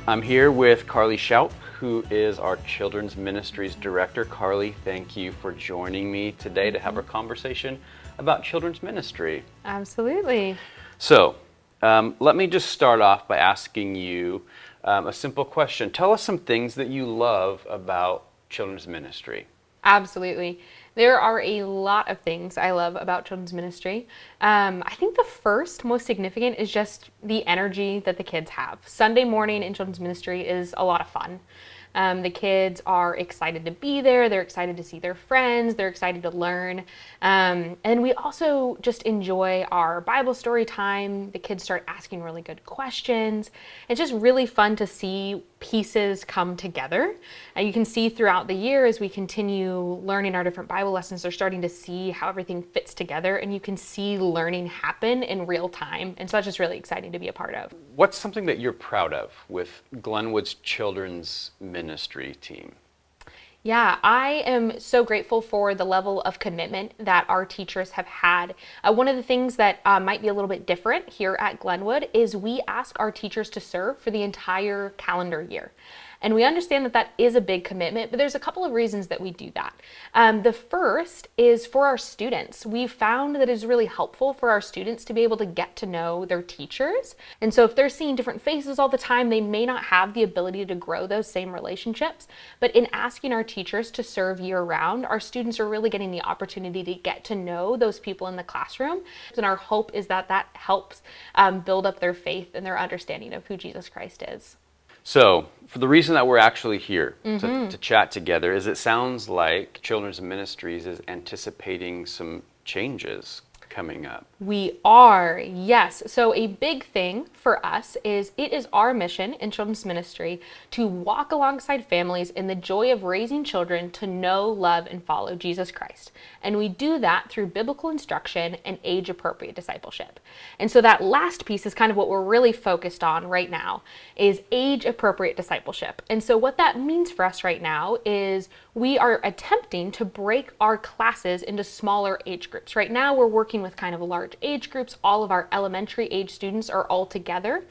I'm here with Carly Schaup, who is our Children's Ministries Director. Carly, thank you for joining me today to have a conversation about children's ministry. Absolutely. So, let me just start off by asking you a simple question. Tell us some things that you love about children's ministry. Absolutely. There are a lot of things I love about children's ministry. I think the first most significant is just the energy that the kids have. Sunday morning in children's ministry is a lot of fun. The kids are excited to be there. They're excited to see their friends. They're excited to learn. And we also just enjoy our Bible story time. The kids start asking really good questions. It's just really fun to see pieces come together. And you can see throughout the year as we continue learning our different Bible lessons, they're starting to see how everything fits together, and you can see learning happen in real time. And so that's just really exciting to be a part of. What's something that you're proud of with Glenwood's children's ministry team? Yeah, I am so grateful for the level of commitment that our teachers have had. One of the things that might be a little bit different here at Glenwood is we ask our teachers to serve for the entire calendar year. And we understand that that is a big commitment, but there's a couple of reasons that we do that. The first is for our students. We've found that it's really helpful for our students to be able to get to know their teachers. And so if they're seeing different faces all the time, they may not have the ability to grow those same relationships. But in asking our teachers to serve year round, our students are really getting the opportunity to get to know those people in the classroom. And our hope is that that helps build up their faith and their understanding of who Jesus Christ is. So, for the reason that we're actually here to chat together is it sounds like Children's Ministries is anticipating some changes coming up. We are, yes. So a big thing for us is it is our mission in children's ministry to walk alongside families in the joy of raising children to know, love, and follow Jesus Christ. And we do that through biblical instruction and age-appropriate discipleship. And so that last piece is kind of what we're really focused on right now, is age-appropriate discipleship. And so what that means for us right now is we are attempting to break our classes into smaller age groups. Right now we're working with kind of large age groups. All of our elementary age students are all together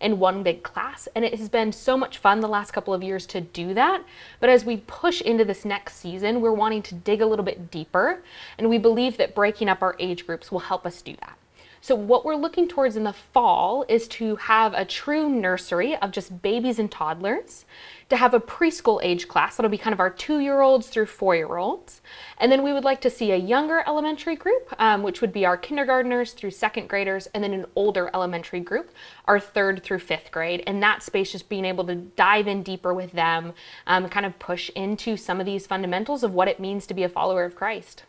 in one big class, and it has been so much fun the last couple of years to do that. But as we push into this next season, we're wanting to dig a little bit deeper, and we believe that breaking up our age groups will help us do that. So what we're looking towards in the fall is to have a true nursery of just babies and toddlers, to have a preschool age class that'll be kind of our 2-year-olds through 4-year-olds. And then we would like to see a younger elementary group, which would be our kindergartners through 2nd graders, and then an older elementary group, our 3rd through 5th grade. And that space, just being able to dive in deeper with them, kind of push into some of these fundamentals of what it means to be a follower of Christ.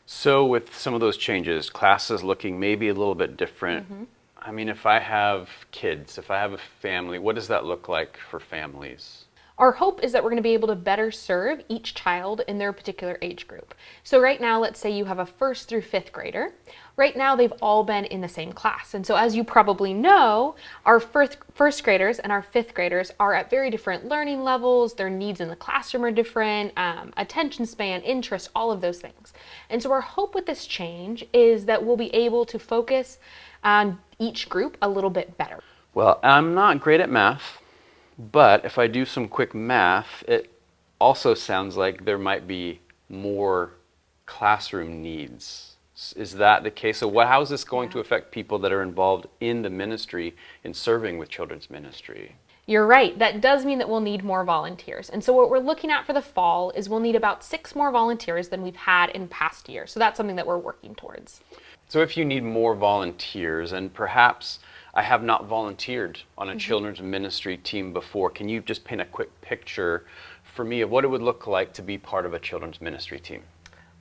So with some of those changes, classes looking maybe a little bit different. I mean, if I have kids, if I have a family, what does that look like for families? Our hope is that we're going to be able to better serve each child in their particular age group. So right now, let's say you have a 1st through 5th grader. Right now, they've all been in the same class. And so as you probably know, our first graders and our 5th graders are at very different learning levels. Their needs in the classroom are different, attention span, interest, all of those things. And so our hope with this change is that we'll be able to focus on each group a little bit better. Well, I'm not great at math, but if I do some quick math, it also sounds like there might be more classroom needs. Is that the case? So how is this going to affect people that are involved in the ministry in serving with children's ministry? You're right. That does mean that we'll need more volunteers. And so what we're looking at for the fall is we'll need about 6 more volunteers than we've had in past years. So that's something that we're working towards. So if you need more volunteers, and perhaps I have not volunteered on a children's ministry team before, can you just paint a quick picture for me of what it would look like to be part of a children's ministry team?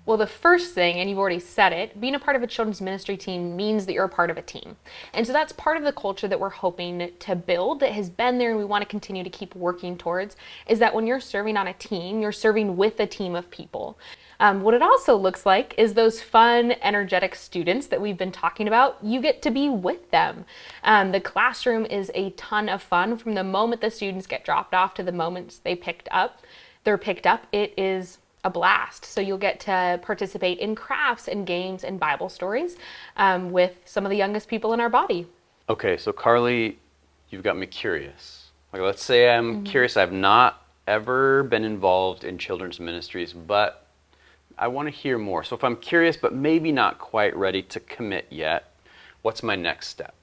Well, the first thing, and you've already said it, being a part of a children's ministry team means that you're a part of a team. And so that's part of the culture that we're hoping to build, that has been there and we want to continue to keep working towards, is that when you're serving on a team, you're serving with a team of people. What it also looks like is those fun, energetic students that we've been talking about, you get to be with them. The classroom is a ton of fun from the moment the students get dropped off to the moment they're picked up. It is a blast. So you'll get to participate in crafts and games and Bible stories with some of the youngest people in our body. Okay, so Carly, you've got me curious. Like, let's say I'm curious, I've not ever been involved in children's ministries, but I want to hear more. So if I'm curious, but maybe not quite ready to commit yet, what's my next step?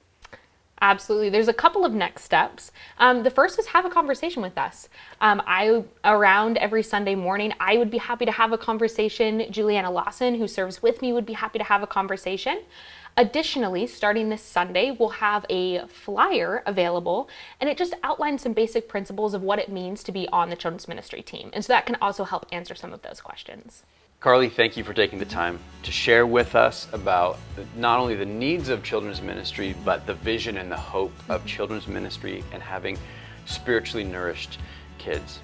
Absolutely. There's a couple of next steps. The first is have a conversation with us. Around every Sunday morning, I would be happy to have a conversation. Juliana Lawson, who serves with me, would be happy to have a conversation. Additionally, starting this Sunday, we'll have a flyer available, and it just outlines some basic principles of what it means to be on the children's ministry team. And so that can also help answer some of those questions. Carly, thank you for taking the time to share with us about not only the needs of children's ministry, but the vision and the hope of children's ministry and having spiritually nourished kids.